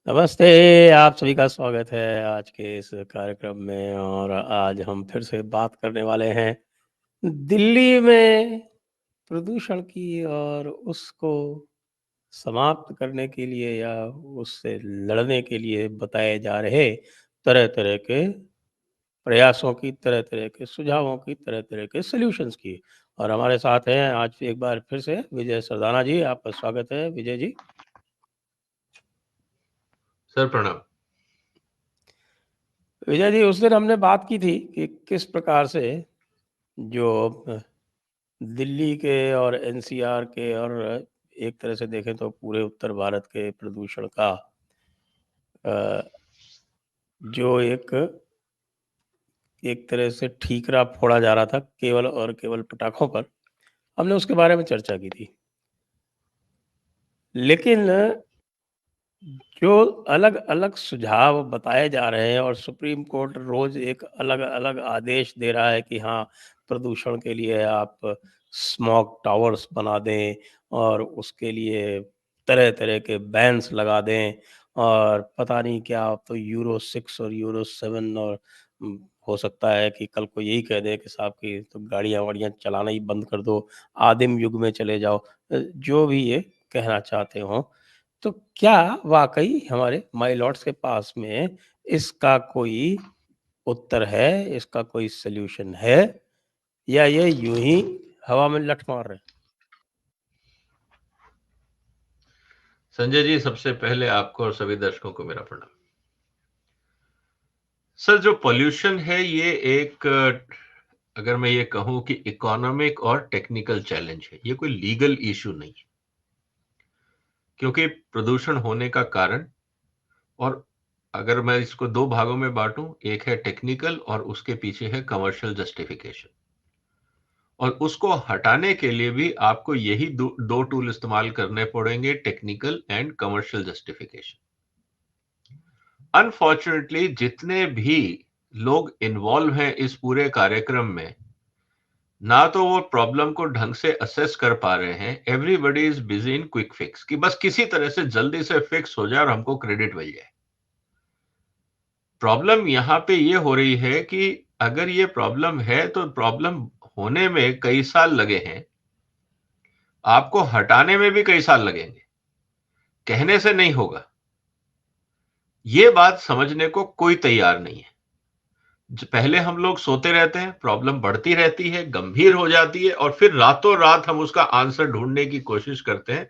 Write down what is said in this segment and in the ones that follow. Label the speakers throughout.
Speaker 1: नमस्ते, आप सभी का स्वागत है आज के इस कार्यक्रम में और आज हम फिर से बात करने वाले हैं दिल्ली में प्रदूषण की और उसको समाप्त करने के लिए या उससे लड़ने के लिए बताए जा रहे तरह-तरह के प्रयासों की, तरह-तरह के सुझावों की, तरह-तरह के सॉल्यूशंस की। और हमारे साथ हैं आज एक बार फिर से विजय सरदाना जी, आपका स्वागत है विजय जी।
Speaker 2: सर प्रणाम।
Speaker 1: विजय जी, उस दिन हमने बात की थी कि किस प्रकार से जो दिल्ली के और एनसीआर के और एक तरह से देखें तो पूरे उत्तर भारत के प्रदूषण का अ, जो एक तरह से ठीकरा फोड़ा जा रहा था केवल और केवल पटाखों पर, हमने उसके बारे में चर्चा की थी। लेकिन जो अलग-अलग सुझाव बताए जा रहे हैं और सुप्रीम कोर्ट रोज़ एक अलग-अलग आदेश दे रहा है कि हाँ, प्रदूषण के लिए आप स्मॉग टावर्स बना दें और उसके लिए तरह-तरह के बैन्स लगा दें और पता नहीं क्या अब तो यूरो 6 और यूरो 7 और हो सकता है कि कल को यही कह दें कि साहब कि तो गाड़ियाँ-वाड़ियाँ चलाना ही बंद कर दो, आदिम युग में चले जाओ। जो भी ये कहना चाहते हों। तो क्या वाक़ई हमारे माय लॉर्ड्स के पास में इसका कोई उत्तर है, इसका कोई सॉल्यूशन है या ये यूँ ही हवा में लठ मार रहे हैं?
Speaker 2: संजय जी, सबसे पहले आपको और सभी दर्शकों को मेरा प्रणाम। सर, जो पॉल्यूशन है ये एक अगर मैं ये कहूँ कि इकोनॉमिक और टेक्निकल चैलेंज है। ये कोई लीगल इश्यू नहीं है। क्योंकि प्रदूषण होने का कारण और अगर मैं इसको 2 भागों में बाँटूँ, एक है टेक्निकल और उसके पीछे है कमर्शियल जस्टिफिकेशन। और उसको हटाने के लिए भी आपको यही 2 टूल इस्तेमाल करने पड़ेंगे, technical and commercial justification. Unfortunately जितने भी लोग इन्वॉल्व हैं इस पूरे कार्यक्रम में, ना तो वो प्रॉब्लम को ढंग से असेस कर पा रहे हैं। Everybody is busy in quick fix कि बस किसी तरह से जल्दी से फिक्स हो जाए और हमको क्रेडिट मिल जाए। प्रॉब्लम यहां पे ये हो रही है कि अगर ये प्रॉब्लम है तो प्रॉब्लम होने में कई साल लगे हैं, आपको हटाने में भी कई साल लगेंगे। कहने से नहीं होगा। ये बात समझने को कोई तैयार नहीं है। पहले हम लोग सोते रहते हैं, प्रॉब्लम बढ़ती रहती है, गंभीर हो जाती है और फिर रातों रात हम उसका आंसर ढूंढने की कोशिश करते हैं,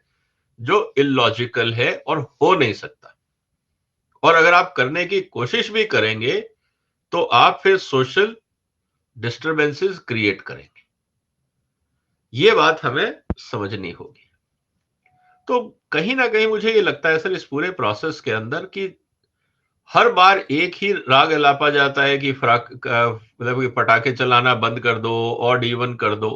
Speaker 2: जो इलॉजिकल है और हो नहीं सकता। और अगर आप करने की कोशिश भी करेंगे, तो आप फिर सोशल डिस्टरबेंसेस क्रिएट करेंगे। ये बात हमें समझनी होगी। तो कहीं ना कहीं मुझे ये लगता है सर, इस पूरे प्रोसेस के अंदर कि हर बार एक ही राग अलापा जाता है कि मतलब कि पटाखे चलाना बंद कर दो, ऑड इवन कर दो।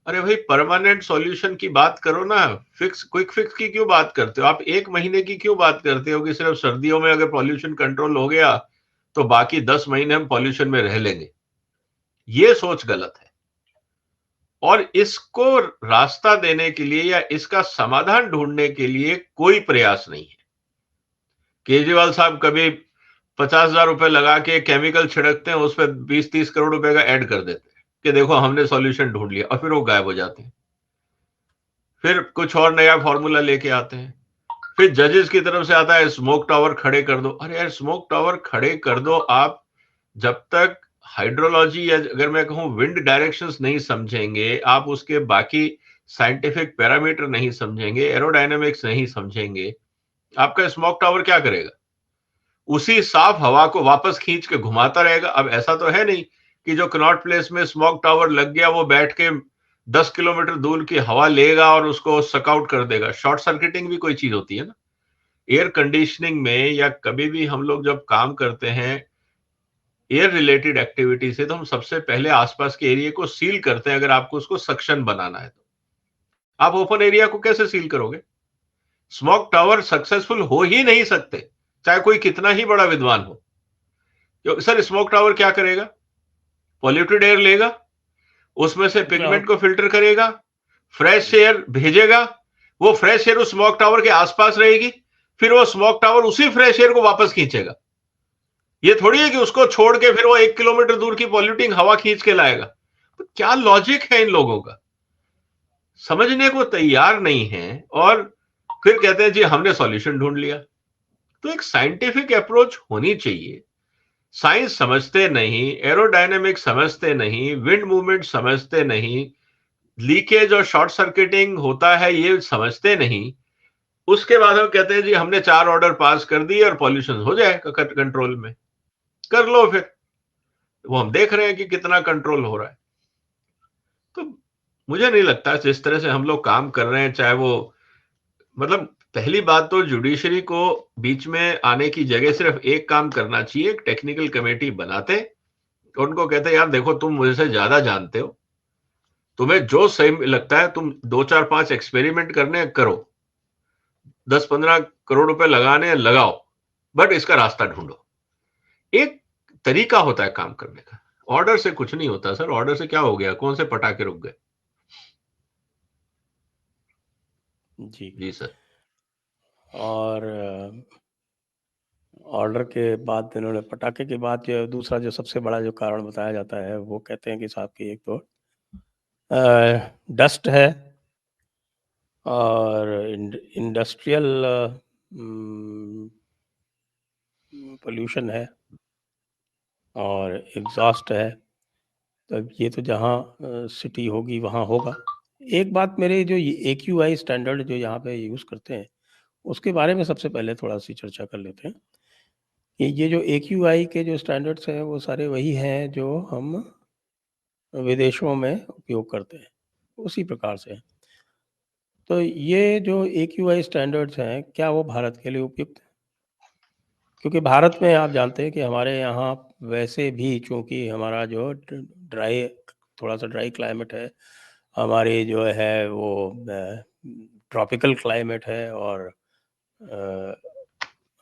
Speaker 2: अरे भाई, परमानेंट सॉल्यूशन की बात करो ना। क्विक फिक्स की क्यों बात करते हो? आप 1 महीने की क्यों बात करते हो कि सिर्फ सर्दियों में अगर पॉल्यूशन कंट्रोल हो गया तो बाकी 10 महीने हम पॉल्यूशन में रह लेंगे? ये सोच गलत है। और इसको रास्ता देने के लिए या इसका समाधान ढूंढने के लिए कोई प्रयास नहीं है। केजरीवाल साहब कभी 50,000 रुपए लगा के केमिकल छिड़कते हैं, उस पर 20-30 करोड़ रुपए का ऐड कर देते हैं कि देखो हमने सॉल्यूशन ढूंढ लिया, और फिर वो गायब हो जाते हैं। फिर कुछ और नया फॉर्मूला लेके आते हैं। फिर जजेस की तरफ से आता है स्मोक टावर खड़े कर दो। अरे यार, स्मोक टावर खड़े कर दो आप, जब तक हाइड्रोलॉजी या अगर मैं कहूं विंड डायरेक्शंस नहीं समझेंगे, आप उसके बाकी साइंटिफिक पैरामीटर नहीं समझेंगे, एरोडायनेमिक्स नहीं समझेंगे, आपका स्मोक टावर क्या करेगा? उसी साफ हवा को वापस खींच के घुमाता रहेगा। अब ऐसा तो है नहीं कि जो कनॉट प्लेस में स्मोक टावर लग गया वो बैठ के 10 किलोमीटर दूर की हवा लेगा और उसको सकआउट कर देगा। शॉर्ट सर्किटिंग भी कोई चीज होती है ना। एयर कंडीशनिंग में या कभी भी हम लोग जब काम करते हैं एयर रिलेटेड एक्टिविटी से, तो हम सबसे पहले आसपास के एरिया को सील करते हैं। अगर आपको उसको सक्शन बनाना है तो आप ओपन एरिया को कैसे सील करोगे? स्मोक टावर सक्सेसफुल हो ही नहीं सकते, चाहे कोई कितना ही बड़ा विद्वान हो। सर, स्मोक टावर क्या करेगा? पॉल्यूटेड एयर लेगा, उसमें से
Speaker 1: क्या
Speaker 2: पिगमेंट
Speaker 1: हो
Speaker 2: को फिल्टर करेगा, फ्रेश एयर भेजेगा। वो फ्रेश एयर उस स्मोक टावर के आसपास रहेगी, फिर वो स्मोक टावर उसी फ्रेश एयर को वापस खींचेगा। ये थोड़ी है कि उसको छोड़ के फिर वो 1 किलोमीटर दूर की पॉल्यूटिंग हवा खींच के लाएगा। तो क्या लॉजिक है इन लोगों का, समझने को तैयार नहीं है। और फिर कहते हैं जी हमने सॉल्यूशन ढूंढ लिया। तो एक साइंटिफिक अप्रोच होनी चाहिए। साइंस समझते नहीं, एरोडायनेमिक समझते नहीं, विंड मूवमेंट समझते नहीं, लीकेज और शॉर्ट सर्किटिंग होता है ये समझते नहीं। उसके बाद हम कहते हैं जी हमने 4 ऑर्डर पास कर दिए और पॉल्यूशन हो जाएगा कंट्रोल में। कर लो फिर, वो हम देख रहे हैं कि कितना कंट्रोल हो रहा है। तो मुझे नहीं लगता जिस तरह से हम लोग काम कर रहे हैं, चाहे वो मतलब पहली बात तो जुडिशरी को बीच में आने की जगह सिर्फ एक काम करना चाहिए, एक टेक्निकल कमेटी बनाते और उनको कहते यार देखो तुम मुझसे ज्यादा जानते हो, तुम्हें जो सही लगता है तुम 2 4 5 एक्सपेरिमेंट करने करो, 10 15 करोड़ रुपए लगाने हैं लगाओ, बट इसका रास्ता ढूंढो। एक तरीका होता है काम करने का। ऑर्डर से कुछ नहीं होता सर, ऑर्डर से क्या हो गया, कौन से पटाखे रुक गए।
Speaker 1: जी।
Speaker 2: जी सर।
Speaker 1: और ऑर्डर के बाद इन्होंने पटाखे के बाद जो दूसरा जो सबसे बड़ा जो कारण बताया जाता है वो कहते हैं कि साहब की एक तो डस्ट है और इंडस्ट्रियल पोल्यूशन है और एग्जॉस्ट है। तब ये तो जहाँ सिटी होगी वहाँ होगा। एक बात मेरे जो AQI स्टैंडर्ड जो यहाँ पे यूज़ करते हैं उसके बारे में सबसे पहले थोड़ा सी चर्चा कर लेते हैं कि ये जो AQI के जो स्टैंडर्ड्स हैं वो सारे वही हैं जो हम विदेशों में उपयोग करते हैं, उसी प्रकार से हैं। तो ये जो AQI स्टैंडर्ड्स हैं क्या वो भारत के लिए उपयुक्त हैं? क्योंकि भारत में आप जानते हैं कि हमारे यहाँ वैसे भी चूँकि हमारा जो ड्राई थोड़ा सा ड्राई क्लाइमेट है, हमारी जो है वो ट्रॉपिकल क्लाइमेट है और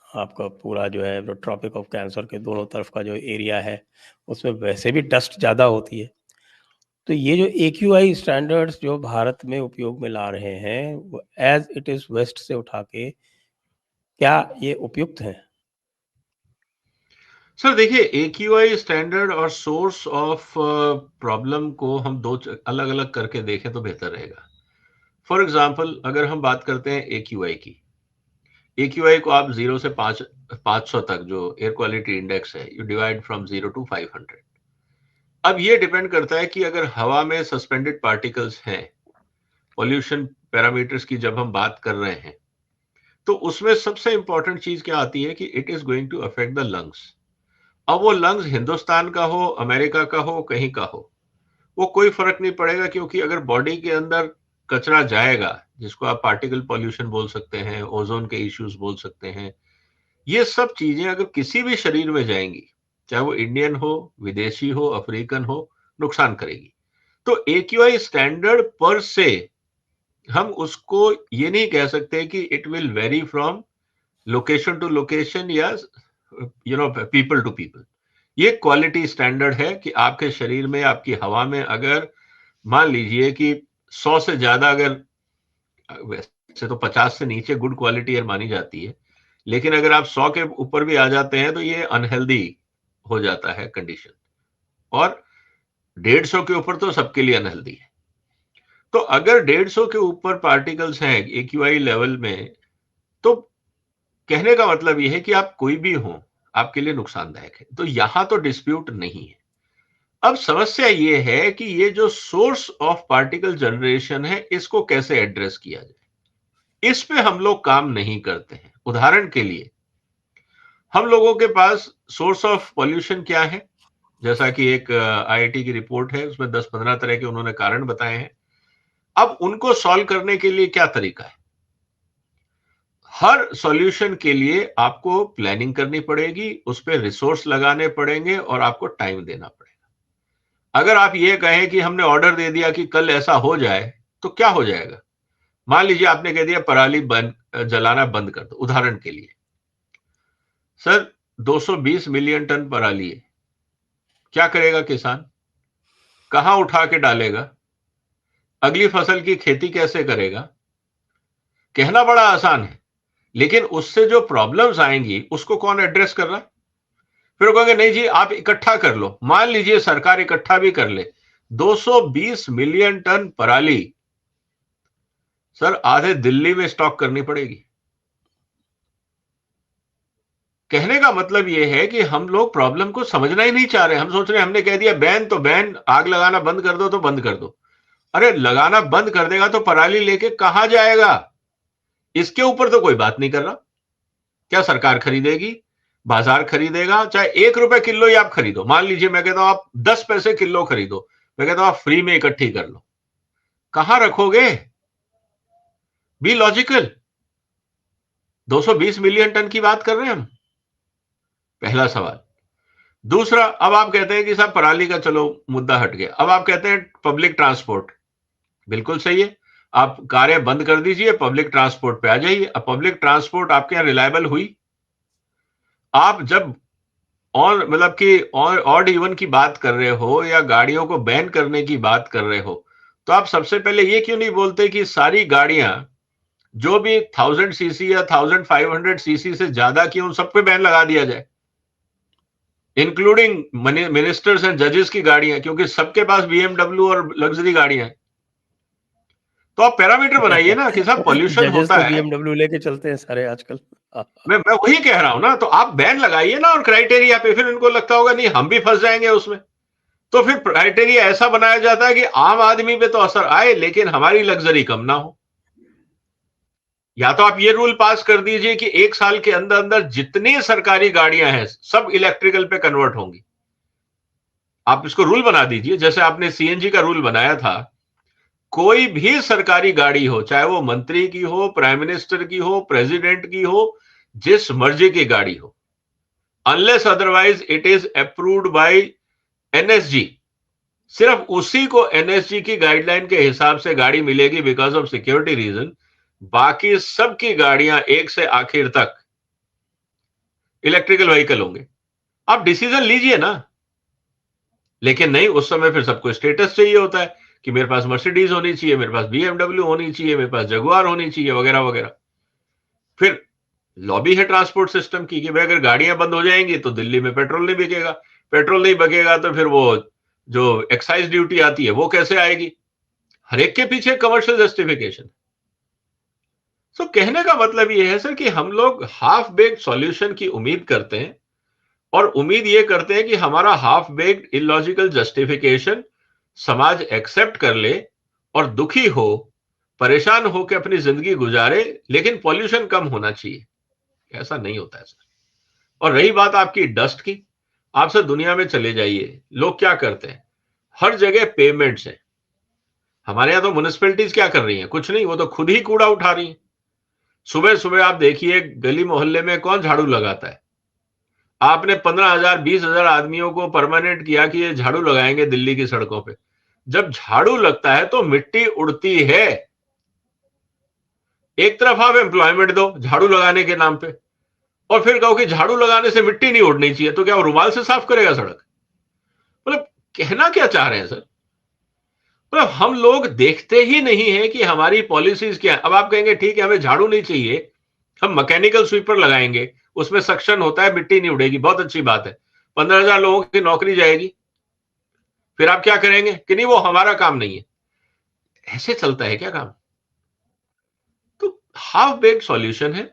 Speaker 1: आपका पूरा जो है जो ट्रॉपिक ऑफ कैंसर के दोनों तरफ का जो एरिया है उसमें वैसे भी डस्ट ज़्यादा होती है। तो ये जो AQI स्टैंडर्ड्स जो भारत में उपयोग में ला रहे हैं वो एज इट इज़ वेस्ट से उठा के क्या ये उपयुक्त हैं?
Speaker 2: सर देखिए AQI स्टैंडर्ड और सोर्स ऑफ प्रॉब्लम को हम दो अलग अलग करके देखें तो बेहतर रहेगा। फॉर एग्जाम्पल अगर हम बात करते हैं AQI की, AQI को आप 0 से 500 तक जो एयर क्वालिटी इंडेक्स है, यू डिवाइड फ्रॉम 0 टू 500। अब ये डिपेंड करता है कि अगर हवा में सस्पेंडेड पार्टिकल्स हैं, पॉल्यूशन पैरामीटर्स की जब हम बात कर रहे हैं, तो उसमें सबसे इंपॉर्टेंट चीज क्या आती है कि it is going to affect the lungs. अब वो लंग्स हिंदुस्तान का हो, अमेरिका का हो, कहीं का हो, वो कोई फर्क नहीं पड़ेगा, क्योंकि अगर बॉडी के अंदर कचरा जाएगा, जिसको आप पार्टिकल पॉल्यूशन बोल सकते हैं, ओजोन के इश्यूज बोल सकते हैं, ये सब चीजें अगर किसी भी शरीर में जाएंगी, चाहे वो इंडियन हो, विदेशी हो, अफ्रीकन हो, नुकसान करेगी। तो AQI स्टैंडर्ड पर से हम उसको ये नहीं कह सकते कि it will vary from location to location या पीपल टू पीपल। ये क्वालिटी स्टैंडर्ड है कि आपके शरीर में, आपकी हवा में अगर मान लीजिए कि 100 से ज्यादा, अगर वैसे तो 50 से नीचे गुड क्वालिटी एयर मानी जाती है, लेकिन अगर आप 100 के ऊपर भी आ जाते हैं तो ये अनहेल्दी हो जाता है कंडीशन। और 150 के ऊपर तो सबके लिए अनहेल्दी है। तो अगर 150 के ऊपर पार्टिकल्स हैं AQI लेवल में, तो कहने का मतलब यह है कि आप कोई भी हो, आपके लिए नुकसानदायक है। तो यहां तो डिस्प्यूट नहीं है। अब समस्या यह है कि ये जो सोर्स ऑफ पार्टिकल जनरेशन है, इसको कैसे एड्रेस किया जाए, इस पे हम लोग काम नहीं करते हैं। उदाहरण के लिए हम लोगों के पास सोर्स ऑफ पॉल्यूशन क्या है, जैसा कि एक IIT की रिपोर्ट है, उसमें 10 15 तरह के उन्होंने कारण बताए हैं। अब उनको सॉल्व करने के लिए क्या तरीका है। हर सॉल्यूशन के लिए आपको प्लानिंग करनी पड़ेगी, उस पर रिसोर्स लगाने पड़ेंगे और आपको टाइम देना पड़ेगा। अगर आप ये कहें कि हमने ऑर्डर दे दिया कि कल ऐसा हो जाए, तो क्या हो जाएगा। मान लीजिए आपने कह दिया पराली बंद जलाना बंद कर दो, उदाहरण के लिए सर 220 मिलियन टन पराली है, क्या करेगा किसान, कहां उठा के डालेगा, अगली फसल की खेती कैसे करेगा। कहना बड़ा आसान है, लेकिन उससे जो प्रॉब्लम्स आएंगी उसको कौन एड्रेस कर रहा है? फिर वो कहेंगे नहीं जी आप इकट्ठा कर लो। मान लीजिए सरकार इकट्ठा भी कर ले, 220 मिलियन टन पराली सर आधे दिल्ली में स्टॉक करनी पड़ेगी। कहने का मतलब यह है कि हम लोग प्रॉब्लम को समझना ही नहीं चाह रहे। हम सोच रहे हैं हमने कह दिया बैन तो बैन, आग लगाना बंद कर दो तो बंद कर दो। अरे लगाना बंद कर देगा तो पराली लेके कहां जाएगा? इसके ऊपर तो कोई बात नहीं कर रहा। क्या सरकार खरीदेगी? बाजार खरीदेगा? चाहे 1 रुपए किलो ही आप खरीदो, मान लीजिए मैं कहता हूं आप 10 पैसे किलो खरीदो, मैं कहता हूं आप फ्री में इकट्ठी कर लो, कहां रखोगे? Be logical. 220 मिलियन टन की बात कर रहे हैं हम, पहला सवाल। दूसरा, अब आप कहते हैं कि साहब पराली का चलो मुद्दा हट गया, अब आप कहते हैं पब्लिक ट्रांसपोर्ट, बिल्कुल सही है, आप कारें बंद कर दीजिए, पब्लिक ट्रांसपोर्ट पे आ जाइए। अब पब्लिक ट्रांसपोर्ट आपके यहां रिलायबल हुई? आप जब और मतलब कि और ऑड इवन की बात कर रहे हो या गाड़ियों को बैन करने की बात कर रहे हो, तो आप सबसे पहले ये क्यों नहीं बोलते कि सारी गाड़ियां जो भी 1000 सीसी या 1500 सीसी से ज्यादा की उन सब पे बैन लगा दिया जाए, इंक्लूडिंग मिनिस्टर्स एंड जजेस की गाड़ियां, क्योंकि सबके पास बीएमडब्ल्यू और लग्जरी गाड़ियां हैं। तो आप पैरामीटर बनाइए ना कि साहब पॉल्यूशन
Speaker 1: जजेस
Speaker 2: होता
Speaker 1: तो
Speaker 2: है।
Speaker 1: बीएमडब्ल्यू लेके चलते हैं सारे आजकल।
Speaker 2: मैं वही कह रहा हूं ना, तो आप बैन लगाइए ना और क्राइटेरिया पे, फिर इनको लगता होगा नहीं हम भी फंस जाएंगे उसमें। तो फिर क्राइटेरिया ऐसा बनाया जाता है कि आम आदमी पे तो असर आए लेकिन हमारी लग्जरी कम ना हो। या तो आप ये रूल पास कर दीजिए कि 1 साल के अंदर अंदर जितनी सरकारी गाड़ियां हैं सब इलेक्ट्रिकल पे कन्वर्ट होंगी। आप इसको रूल बना दीजिए, जैसे आपने सीएनजी का रूल बनाया था। कोई भी सरकारी गाड़ी हो, चाहे वो मंत्री की हो, प्राइम मिनिस्टर की हो, प्रेसिडेंट की हो, जिस मर्जी की गाड़ी हो, unless otherwise it is approved by NSG, सिर्फ उसी को एनएसजी की गाइडलाइन के हिसाब से गाड़ी मिलेगी बिकॉज ऑफ सिक्योरिटी रीजन। बाकी सबकी गाड़ियां एक से आखिर तक इलेक्ट्रिकल व्हीकल होंगे। आप डिसीजन लीजिए ना। लेकिन नहीं, उस समय फिर सबको स्टेटस चाहिए होता है कि मेरे पास मर्सिडीज होनी चाहिए, मेरे पास बीएमडब्ल्यू होनी चाहिए, मेरे पास जगुआर होनी चाहिए, वगैरह वगैरह। फिर लॉबी है ट्रांसपोर्ट सिस्टम की कि भाई अगर गाड़ियां बंद हो जाएंगी तो दिल्ली में पेट्रोल नहीं बिकेगा, पेट्रोल नहीं बिकेगा तो फिर वो जो एक्साइज ड्यूटी आती है वो कैसे आएगी? हर एक के पीछे कमर्शियल जस्टिफिकेशन। तो कहने का मतलब ये है सर कि हम लोग हाफ बेक्ड सॉल्यूशन की उम्मीद करते हैं और उम्मीद ये करते हैं कि हमारा हाफ बेक्ड इलॉजिकल जस्टिफिकेशन समाज एक्सेप्ट कर ले और दुखी हो, परेशान हो के अपनी जिंदगी गुजारे, लेकिन पॉल्यूशन कम होना चाहिए। ऐसा नहीं होता है सर। और रही बात आपकी डस्ट की, आप सर दुनिया में चले जाइए, लोग क्या करते हैं, हर जगह पेमेंट्स है। हमारे यहां तो म्युनिसिपैलिटीज क्या कर रही हैं? कुछ नहीं, वो तो खुद ही कूड़ा उठा रही हैं। सुबह सुबह आप देखिए गली मोहल्ले में कौन झाड़ू लगाता है? आपने 15,000 20,000 आदमियों को परमानेंट किया कि ये झाड़ू लगाएंगे दिल्ली की सड़कों पे। जब झाड़ू लगता है तो मिट्टी उड़ती है। एक तरफ आप एम्प्लॉयमेंट दो झाड़ू लगाने के नाम पे और फिर कहो कि झाड़ू लगाने से मिट्टी नहीं उड़नी चाहिए, तो क्या वो रुमाल से साफ करेगा सड़क? मतलब कहना क्या चाह रहे हैं सर? मतलब हम लोग देखते ही नहीं है कि हमारी पॉलिसीज क्या है। अब आप कहेंगे ठीक है हमें झाड़ू नहीं चाहिए, हम मैकेनिकल स्वीपर लगाएंगे, उसमें सक्शन होता है, मिट्टी नहीं उड़ेगी, बहुत अच्छी बात है, 15,000 लोगों की नौकरी जाएगी। फिर आप क्या करेंगे कि नहीं वो हमारा काम नहीं है। ऐसे चलता है क्या काम? तो हाफ बेक्ड सॉल्यूशन है,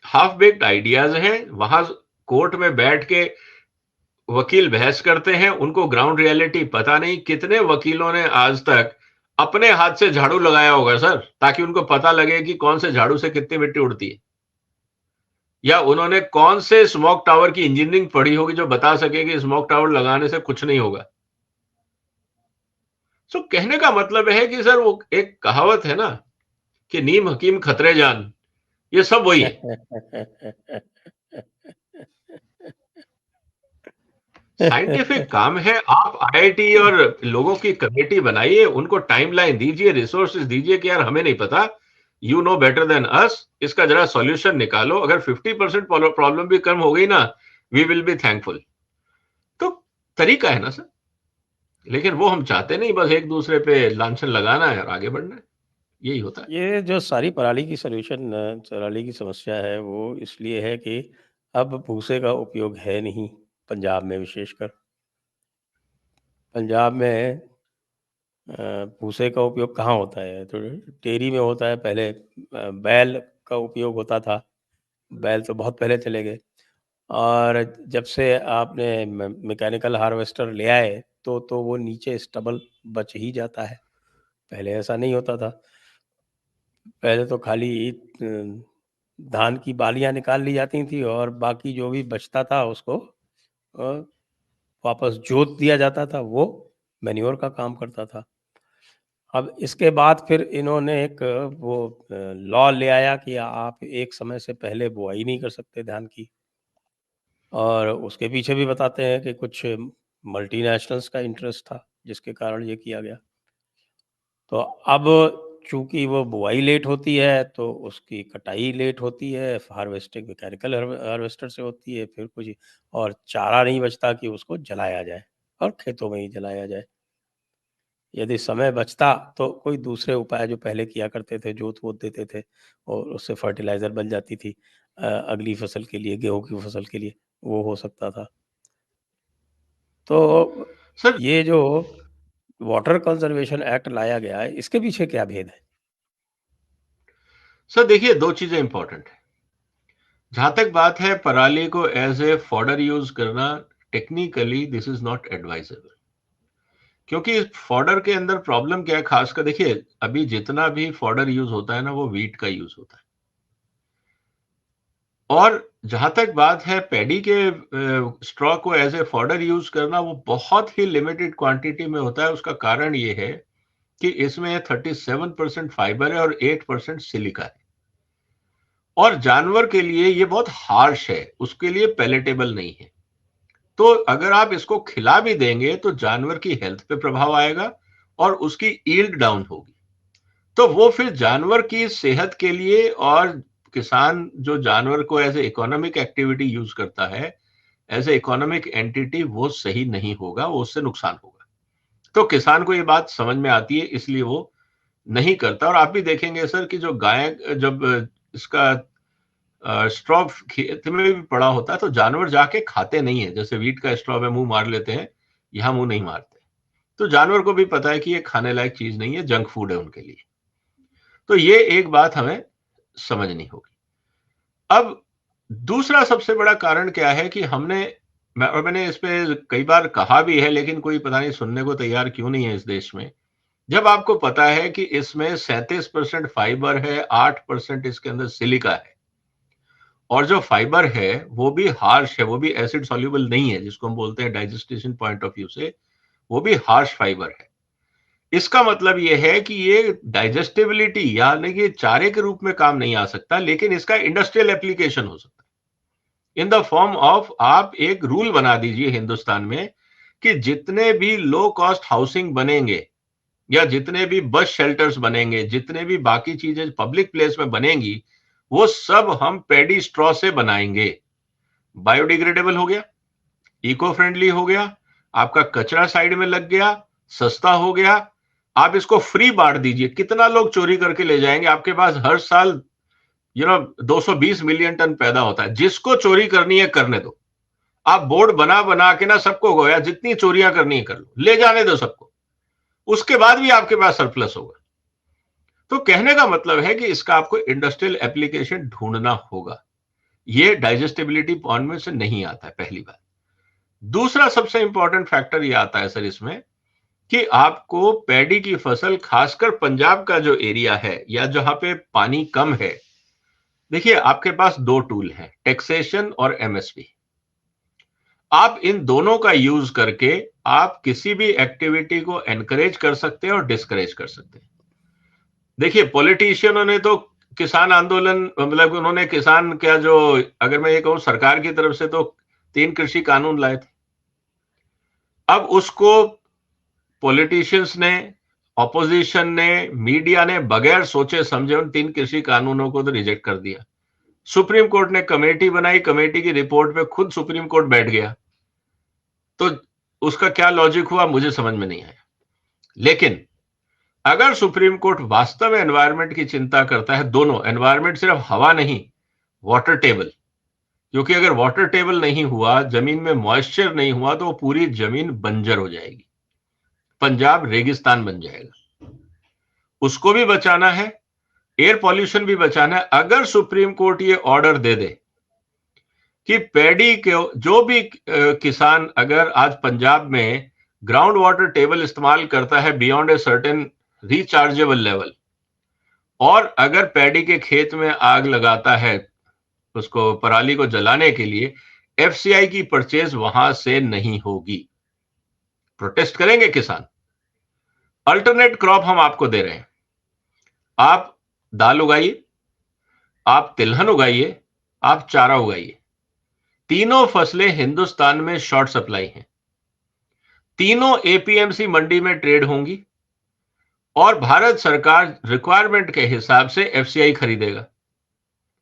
Speaker 2: हाफ बेक्ड आइडियाज हैं। वहां कोर्ट में बैठ के वकील बहस करते हैं, उनको ग्राउंड रियलिटी पता नहीं। कितने वकीलों ने आज तक अपने हाथ से झाड़ू लगाया होगा सर, ताकि उनको पता लगे कि कौन से झाड़ू से कितनी मिट्टी उड़ती है? या उन्होंने कौन से स्मोक टावर की इंजीनियरिंग पढ़ी होगी जो बता सके कि स्मोक टावर लगाने से कुछ नहीं होगा? सो कहने का मतलब है कि सर वो एक कहावत है ना कि नीम हकीम खतरे जान, ये सब वही है। साइंटिफिक काम है। आप आईआईटी और लोगों की कमेटी बनाइए, उनको टाइमलाइन दीजिए, रिसोर्सेज दीजिए कि यार हमें नहीं पता, you know better than us, इसका जरा सॉल्यूशन निकालो। अगर 50% प्रॉब्लम भी कम हो गई ना, वी विल बी थैंकफुल। तो तरीका है ना सर। लेकिन वो हम चाहते नहीं, बस एक दूसरे पे लांछन लगाना है और आगे बढ़ना है। यही होता है।
Speaker 1: ये जो सारी पराली की समस्या है, वो इसलिए है कि अब भूसे का उपयोग है नहीं, पंजाब में विशेषकर। पंजाब में भूसे का उपयोग कहाँ होता है? तो डेयरी में होता है। पहले बैल का उपयोग होता था। बैल तो बहुत पहले चले गए। और जब से आपने मैकेनिकल हार्वेस्टर ले आए, तो वो नीचे स्टबल बच ही जाता है। पहले ऐसा नहीं होता था। पहले तो खाली धान की बालियाँ निकाल ली जाती थी और बाकी जो भी बचता था उसको अ, वापस जोत दिया जाता था, वो मैन्योर का काम करता था। अब इसके बाद फिर इन्होंने एक वो लॉ ले आया कि आप एक समय से पहले बुआई नहीं कर सकते धान की। और उसके पीछे भी बताते हैं कि कुछ मल्टीनेशनल्स का इंटरेस्ट था, जिसके कारण ये किया गया। तो अब चूँकि वो बुआई लेट होती है, तो उसकी कटाई लेट होती है, हार्वेस्टिंग मैकेनिकल हार्वेस्टर से होती है, फिर कुछ और चारा नहीं बचता कि उसको जलाया जाए और खेतों में ही जलाया जाए। यदि समय बचता तो कोई दूसरे उपाय जो पहले किया करते थे, जोत-वोत देते थे और उससे फर्टिलाइज़र बन जाती थी अगली फसल के लिए, गेहूँ की फसल के लिए, वो हो सकता था। तो
Speaker 2: सर
Speaker 1: ये जो वाटर कंज़र्वेशन एक्ट लाया गया है, इसके पीछे क्या भेद है?
Speaker 2: सर देखिए, 2 चीज़ें इम्पोर्टेंट हैं। जहाँ तक बात है पराली को एज़ ए फॉडर यूज़ करना, technically this is not advisable. क्योंकि फॉडर के अंदर प्रॉब्लम क्या है, खासकर देखिए, अभी जितना भी फॉडर यूज़ होता है ना, वो व्हीट का यूज़ होता है। और जहाँ तक बात है पैडी के स्ट्रॉ को एज़ ए फॉडर यूज़ करना, वो बहुत ही लिमिटेड क्वांटिटी में होता है। उसका कारण ये है कि इसमें 37% फाइबर है और 8% सिलिका है। और जानवर के लिए ये बहुत हार्श है, उसके लिए पैलेटेबल नहीं है। तो अगर आप इसको खिला भी देंगे तो जानवर की हेल्थ पे प्रभाव आएगा और उसकी यील्ड डाउन होगी। तो वो फिर जानवर की सेहत के लिए और किसान जो जानवर को as a economic activity use करता है, एज ए इकोनॉमिक एंटिटी, वो सही नहीं होगा, वो उससे नुकसान होगा। तो किसान को ये बात समझ में आती है, इसलिए वो नहीं करता। और आप भी देखेंगे सर कि जो गाय जब इसका स्ट्रॉ खेत में भी पड़ा होता है तो जानवर जाके खाते नहीं है। जैसे व्हीट का स्ट्रॉ में मुंह मार लेते हैं, यहाँ मुंह नहीं मारते। तो जानवर को भी पता है कि ये खाने लायक चीज नहीं है, जंक फूड है उनके लिए। तो ये एक बात हमें समझनी होगी। अब दूसरा सबसे बड़ा कारण क्या है कि मैंने इस पे कई बार कहा भी है, लेकिन कोई पता नहीं सुनने को तैयार क्यों नहीं है इस देश में। जब आपको पता है कि इसमें 37% फाइबर है, 8% इसके अंदर सिलिका है, और जो फाइबर है वो भी हार्श है, वो भी एसिड सॉल्युबल नहीं है, जिसको हम बोलते हैं डाइजेस्टेशन पॉइंट ऑफ व्यू से, वो भी हार्श फाइबर है। इसका मतलब ये है कि ये डाइजेस्टिबिलिटी यानी कि चारे के रूप में काम नहीं आ सकता, लेकिन इसका इंडस्ट्रियल एप्लीकेशन हो सकता है इन द फॉर्म ऑफ, आप एक रूल बना दीजिए हिंदुस्तान में कि जितने भी लो कॉस्ट हाउसिंग बनेंगे या जितने भी बस शेल्टर्स बनेंगे, जितने भी बाकी चीजें पब्लिक प्लेस में बनेंगी, वो सब हम पेडी स्ट्रॉ से बनाएंगे। बायोडिग्रेडेबल हो गया, इको फ्रेंडली हो गया, आपका कचरा साइड में लग गया, सस्ता हो गया। आप इसको फ्री बांट दीजिए, कितना लोग चोरी करके ले जाएंगे? आपके पास हर साल 220 मिलियन टन पैदा होता है। जिसको चोरी करनी है करने दो। आप बोर्ड बना बना के ना सबको गोया, जितनी चोरियां करनी है कर लो, ले जाने दो सबको। उसके बाद भी आपके पास सरप्लस होगा। तो कहने का मतलब है कि इसका आपको इंडस्ट्रियल एप्लीकेशन ढूंढना होगा। ये डाइजेस्टिबिलिटी पॉइंट में से नहीं आता है, पहली बात। दूसरा सबसे इंपॉर्टेंट फैक्टर ये आता है सर इसमें कि आपको पैडी की फसल, खासकर पंजाब का जो एरिया है या जहां पे पानी कम है, देखिए आपके पास दो टूल हैं, टैक्सेशन और एमएसपी। आप इन दोनों का यूज करके आप किसी भी एक्टिविटी को एनकरेज कर सकते हैं और डिस्करेज कर सकते हैं। देखिए पॉलिटिशियनों ने तो किसान आंदोलन, मतलब उन्होंने किसान क्या, जो अगर मैं ये कहूं सरकार की तरफ से, तो 3 कृषि कानून लाए थे। अब उसको पॉलिटिशियंस ने, ऑपोजिशन ने, मीडिया ने बगैर सोचे समझे उन 3 कृषि कानूनों को तो रिजेक्ट कर दिया। सुप्रीम कोर्ट ने कमेटी बनाई, कमेटी की रिपोर्ट पे खुद सुप्रीम कोर्ट बैठ गया। तो उसका क्या लॉजिक हुआ मुझे समझ में नहीं आया। लेकिन अगर सुप्रीम कोर्ट वास्तव में एनवायरमेंट की चिंता करता है, दोनों एनवायरमेंट, सिर्फ हवा नहीं, वाटर टेबल, क्योंकि अगर वाटर टेबल नहीं हुआ, जमीन में मॉइस्चर नहीं हुआ, तो पूरी जमीन बंजर हो जाएगी, पंजाब रेगिस्तान बन जाएगा। उसको भी बचाना है, एयर पॉल्यूशन भी बचाना है। अगर सुप्रीम कोर्ट ये ऑर्डर दे दे कि पैडी के जो भी किसान अगर आज पंजाब में ग्राउंड वाटर टेबल इस्तेमाल करता है beyond a certain rechargeable level, और अगर पैडी के खेत में आग लगाता है उसको पराली को जलाने के लिए, एफसीआई की परचेज वहां से नहीं होगी। प्रोटेस्ट करेंगे किसान। अल्टरनेट क्रॉप हम आपको दे रहे हैं, आप दाल उगाइए, आप तिलहन उगाइए, आप चारा उगाइए। तीनों फसलें हिंदुस्तान में शॉर्ट सप्लाई हैं, तीनों एपीएमसी मंडी में ट्रेड होंगी, और भारत सरकार रिक्वायरमेंट के हिसाब से एफसीआई खरीदेगा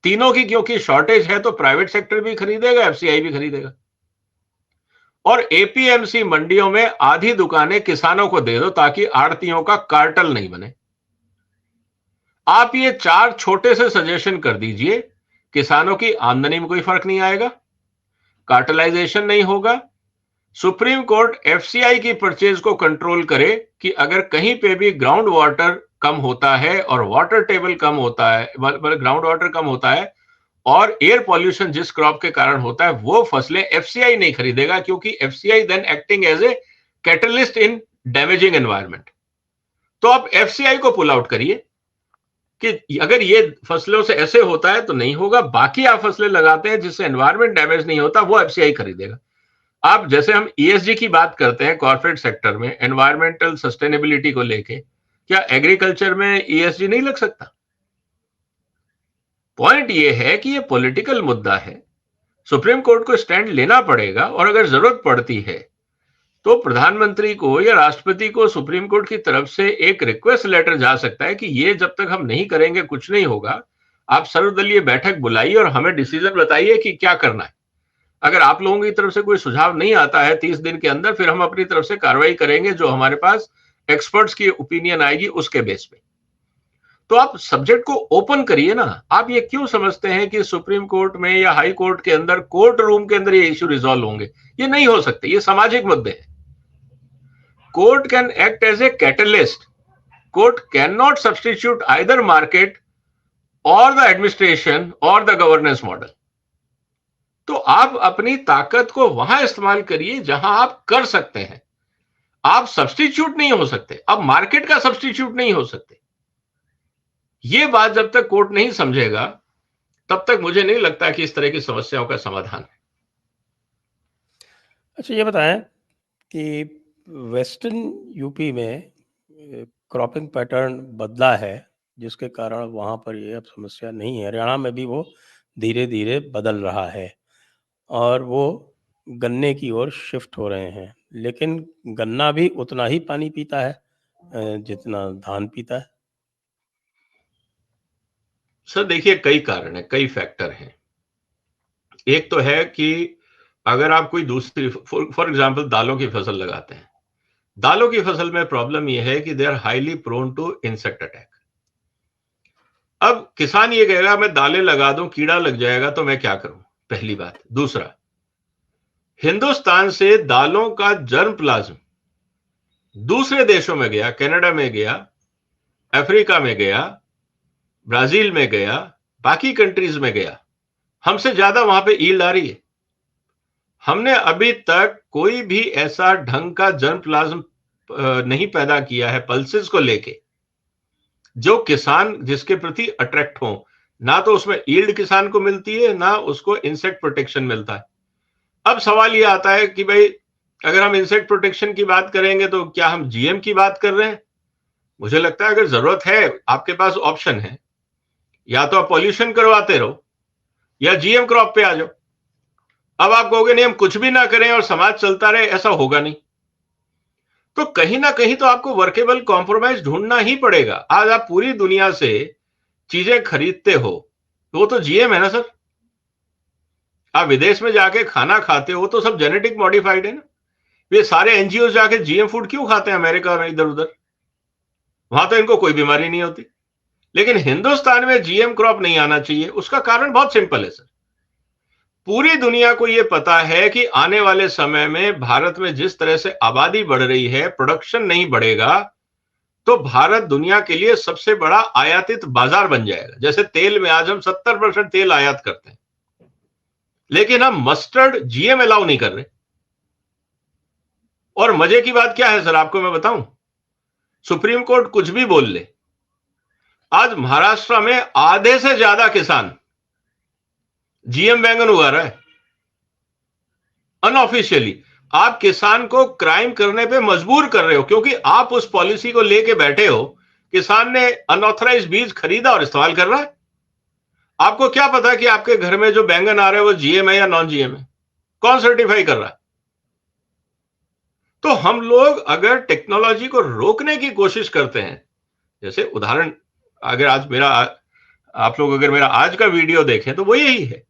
Speaker 2: तीनों की, क्योंकि शॉर्टेज है तो प्राइवेट सेक्टर भी खरीदेगा, एफसीआई भी खरीदेगा। और एपीएमसी मंडियों में आधी दुकानें किसानों को दे दो ताकि आड़तियों का कार्टल नहीं बने। आप ये 4 छोटे से सजेशन कर दीजिए, किसानों की आमदनी में कोई फर्क नहीं आएगा, कार्टलाइजेशन नहीं होगा, सुप्रीम कोर्ट एफसीआई की परचेज को कंट्रोल करे कि अगर कहीं पे भी ग्राउंड वाटर कम होता है और वाटर टेबल कम होता है, ग्राउंड वाटर कम होता है और एयर पॉल्यूशन जिस क्रॉप के कारण होता है, वो फसलें एफसीआई नहीं खरीदेगा, क्योंकि FCI then acting as a catalyst in damaging environment. तो आप एफसीआई को पुल आउट करिए कि अगर ये फसलों से ऐसे होता है तो नहीं होगा, बाकी आप फसलें लगाते हैं जिससे एनवायरमेंट डैमेज नहीं होता, वो एफसीआई खरीदेगा। आप जैसे हम ईएसजी की बात करते हैं कॉर्पोरेट सेक्टर में, एनवायरमेंटल सस्टेनेबिलिटी को लेके, क्या एग्रीकल्चर में ईएसजी नहीं लग सकता? पॉइंट ये है कि ये पॉलिटिकल मुद्दा है, सुप्रीम कोर्ट को स्टैंड लेना पड़ेगा, और अगर जरूरत पड़ती है तो प्रधानमंत्री को या राष्ट्रपति को सुप्रीम कोर्ट की तरफ से एक रिक्वेस्ट लेटर जा सकता है कि ये जब तक हम नहीं करेंगे कुछ नहीं होगा, आप सर्वदलीय बैठक बुलाइए और हमें डिसीजन बताइए कि क्या करना है। अगर आप लोगों की तरफ से कोई सुझाव नहीं आता है 30 दिन के अंदर, फिर हम अपनी तरफ से कार्रवाई करेंगे, जो हमारे पास एक्सपर्ट्स की ओपिनियन आएगी उसके बेस पे। तो आप सब्जेक्ट को ओपन करिए ना। आप ये क्यों समझते हैं कि सुप्रीम कोर्ट में या हाई कोर्ट के अंदर, कोर्ट रूम के अंदर ये इश्यू रिजॉल्व होंगे? ये नहीं हो सकते, ये सामाजिक मुद्दे हैं। Court can act as a catalyst, court can not substitute either market or the administration or the governance model. तो आप अपनी ताकत को वहां इस्तेमाल करिए जहां आप कर सकते हैं। आप सब्स्टिट्यूट नहीं हो सकते, आप मार्केट का सब्स्टिट्यूट नहीं हो सकते। ये बात जब तक कोर्ट नहीं समझेगा, तब तक मुझे नहीं लगता कि इस तरह की समस्याओं का समाधान है।
Speaker 1: अच्छा, ये बताएं कि वेस्टर्न यूपी में क्रॉपिंग पैटर्न बदला है, जिसके कारण वहाँ पर ये अब समस्या नहीं है। हरियाणा में भी वो धीरे धीरे बदल रहा है और वो गन्ने की ओर शिफ्ट हो रहे हैं, लेकिन गन्ना भी उतना ही पानी पीता है जितना धान पीता है।
Speaker 2: सर देखिए, कई कारण है, कई फैक्टर हैं। एक तो है कि अगर आप कोई दूसरी, फॉर एग्जांपल दालों की फसल लगाते हैं, दालों की फसल में प्रॉब्लम यह है कि they are highly prone to insect attack. अब किसान ये कहेगा मैं दालें लगा दूं, कीड़ा लग जाएगा, तो मैं क्या करूं? पहली बात। दूसरा, हिंदुस्तान से दालों का जर्म प्लाज्म दूसरे देशों में गया, कनाडा में गया, अफ्रीका में गया, ब्राजील में गया, बाकी कंट्रीज में गया, हमसे ज्यादा वहां पे ईल्ड आ रही है। हमने अभी तक कोई भी ऐसा ढंग का जर्म प्लाज्म नहीं पैदा किया है पल्सेस को लेके जो किसान जिसके प्रति अट्रैक्ट हो। ना तो उसमें ईल्ड किसान को मिलती है, ना उसको इंसेक्ट प्रोटेक्शन मिलता है। अब सवाल यह आता है कि भाई अगर हम इंसेक्ट प्रोटेक्शन की बात करेंगे तो क्या हम जीएम की बात कर रहे हैं? मुझे लगता है अगर जरूरत है, आपके पास ऑप्शन है, या तो आप पॉल्यूशन करवाते रहो या जीएम क्रॉप पे आ जाओ। अब आप कहोगे नहीं हम कुछ भी ना करें और समाज चलता रहे, ऐसा होगा नहीं। तो कहीं ना कहीं तो आपको वर्केबल कॉम्प्रोमाइज ढूंढना ही पड़ेगा। आज आप पूरी दुनिया से चीजें खरीदते हो, तो वो तो जीएम है ना सर। आप विदेश में जाके खाना खाते हो तो सब जेनेटिक मॉडिफाइड है ना। ये सारे एनजीओ जाके जीएम फूड क्यों खाते हैं अमेरिका में इधर उधर? वहां तो इनको कोई बीमारी नहीं होती। लेकिन हिंदुस्तान में जीएम क्रॉप नहीं आना चाहिए, उसका कारण बहुत सिंपल है सर। पूरी दुनिया को यह पता है कि आने वाले समय में भारत में जिस तरह से आबादी बढ़ रही है, प्रोडक्शन नहीं बढ़ेगा, तो भारत दुनिया के लिए सबसे बड़ा आयातित बाजार बन जाएगा। जैसे तेल में आज हम 70% तेल आयात करते हैं, लेकिन हम मस्टर्ड जीएम अलाउ नहीं कर रहे। और मजे की बात क्या है सर, आपको मैं बताऊं, सुप्रीम कोर्ट कुछ भी बोल ले, आज महाराष्ट्र में आधे से ज्यादा किसान जीएम बैंगन उगा रहा है अनऑफिशियली। आप किसान को क्राइम करने पे मजबूर कर रहे हो, क्योंकि आप उस पॉलिसी को लेके बैठे हो। किसान ने अनऑथराइज्ड बीज खरीदा और इस्तेमाल कर रहा है। आपको क्या पता कि आपके घर में जो बैंगन आ रहे हैं वो जीएम है या नॉन जीएम है? कौन सर्टिफाई कर रहा है? तो हम लोग अगर टेक्नोलॉजी को रोकने की कोशिश करते हैं, जैसे उदाहरण, अगर आज मेरा, आप लोग अगर मेरा आज का वीडियो देखें तो वो यही है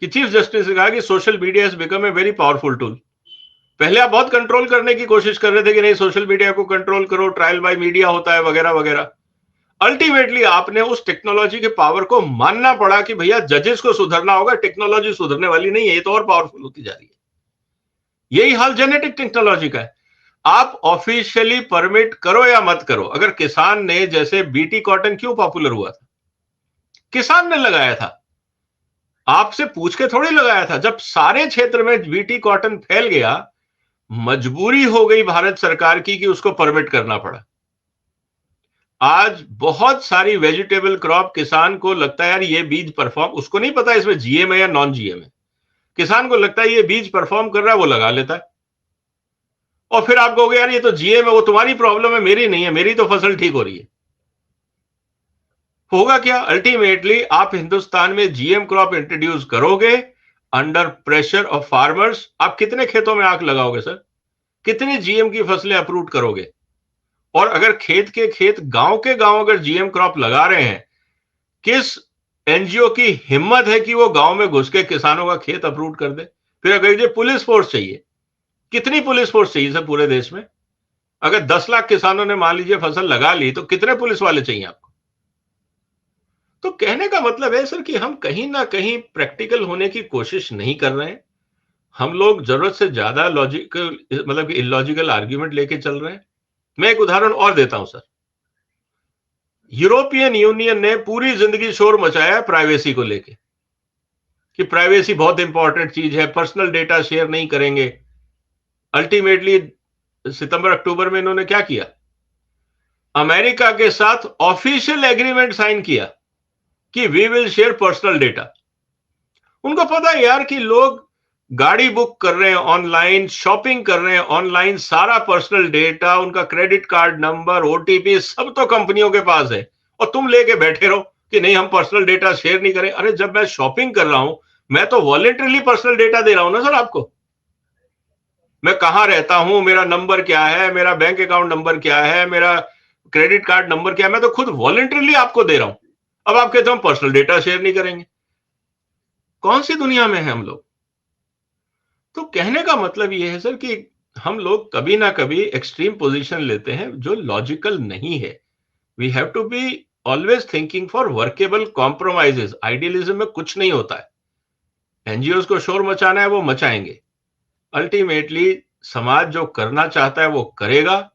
Speaker 2: कि चीफ जस्टिस ने कहा कि social media has become a very powerful tool. पहले आप बहुत कंट्रोल करने की कोशिश कर रहे थे कि नहीं सोशल मीडिया को कंट्रोल करो, ट्रायल बाय मीडिया होता है वगैरह वगैरह। अल्टीमेटली आपने उस टेक्नोलॉजी के पावर को मानना पड़ा कि भैया जजेस को सुधरना होगा, टेक्नोलॉजी सुधरने वाली नहीं है, ये तो और पावरफुल होती जा रही है। यही हाल जेनेटिक टेक्नोलॉजी का है। आप ऑफिशियली परमिट करो या मत करो, अगर किसान ने, जैसे बीटी कॉटन क्यों पॉपुलर हुआ था, किसान ने लगाया था, आपसे पूछ के थोड़ी लगाया था। जब सारे क्षेत्र में बीटी कॉटन फैल गया, मजबूरी हो गई भारत सरकार की कि उसको परमिट करना पड़ा। आज बहुत सारी वेजिटेबल क्रॉप किसान को लगता है यार ये बीज परफॉर्म, उसको नहीं पता इसमें जीएम है या नॉन जीएम है, किसान को लगता है ये बीज परफॉर्म कर रहा है, वो लगा लेता है। और फिर आप कहोगे यार ये तो जीएम है, वो तुम्हारी प्रॉब्लम है, मेरी नहीं है, मेरी तो फसल ठीक हो रही है। होगा क्या? अल्टीमेटली आप हिंदुस्तान में जीएम क्रॉप इंट्रोड्यूस करोगे अंडर प्रेशर ऑफ फार्मर्स। आप कितने खेतों में आग लगाओगे सर? कितनी जीएम की फसलें अप्रूव करोगे? और अगर खेत के खेत, गांव के गांव अगर जीएम क्रॉप लगा रहे हैं, किस एनजीओ की हिम्मत है कि वो गांव में घुस के किसानों का खेत अप्रूव कर दे? फिर अगर ये पुलिस फोर्स चाहिए, कितनी पुलिस फोर्स चाहिए सर पूरे देश में? अगर 10 लाख किसानों ने मान लीजिए फसल लगा ली, तो कितने पुलिस वाले चाहिए आपको? तो कहने का मतलब है सर कि हम कहीं ना कहीं प्रैक्टिकल होने की कोशिश नहीं कर रहे हैं। हम लोग जरूरत से ज्यादा लॉजिकल, मतलब कि इलॉजिकल आर्ग्यूमेंट लेके चल रहे हैं। मैं एक उदाहरण और देता हूं सर। यूरोपियन यूनियन ने पूरी जिंदगी शोर मचाया प्राइवेसी को लेके कि प्राइवेसी बहुत इंपॉर्टेंट चीज है, पर्सनल डेटा शेयर नहीं करेंगे। अल्टीमेटली सितंबर अक्टूबर में इन्होंने क्या किया? अमेरिका के साथ ऑफिशियल एग्रीमेंट साइन किया कि we will share personal data. उनको पता है यार कि लोग गाड़ी बुक कर रहे हैं ऑनलाइन, शॉपिंग कर रहे हैं ऑनलाइन, सारा पर्सनल डेटा, उनका क्रेडिट कार्ड नंबर, ओटीपी, सब तो कंपनियों के पास है। और तुम लेके बैठे रहो कि नहीं हम पर्सनल डेटा शेयर नहीं करें। अरे जब मैं शॉपिंग कर रहा हूं, मैं तो वॉलंटरीली पर्सनल डेटा दे रहा हूं ना सर आपको। मैं कहां रहता हूं, मेरा नंबर क्या है, मेरा बैंक अकाउंट नंबर क्या है, मेरा क्रेडिट कार्ड नंबर क्या है, मैं तो खुद वॉलंटरीली आपको दे रहा हूं। अब आप कहते हो हम पर्सनल डेटा शेयर नहीं करेंगे। कौन सी दुनिया में है हम लोग? तो कहने का मतलब यह है सर कि हम लोग कभी ना कभी एक्सट्रीम पोजीशन लेते हैं जो लॉजिकल नहीं है। We have to be always thinking for workable compromises. Idealism में कुछ नहीं होता है। एनजीओ को शोर मचाना है, वो मचाएंगे। अल्टीमेटली समाज जो करना चाहता है वो करेगा।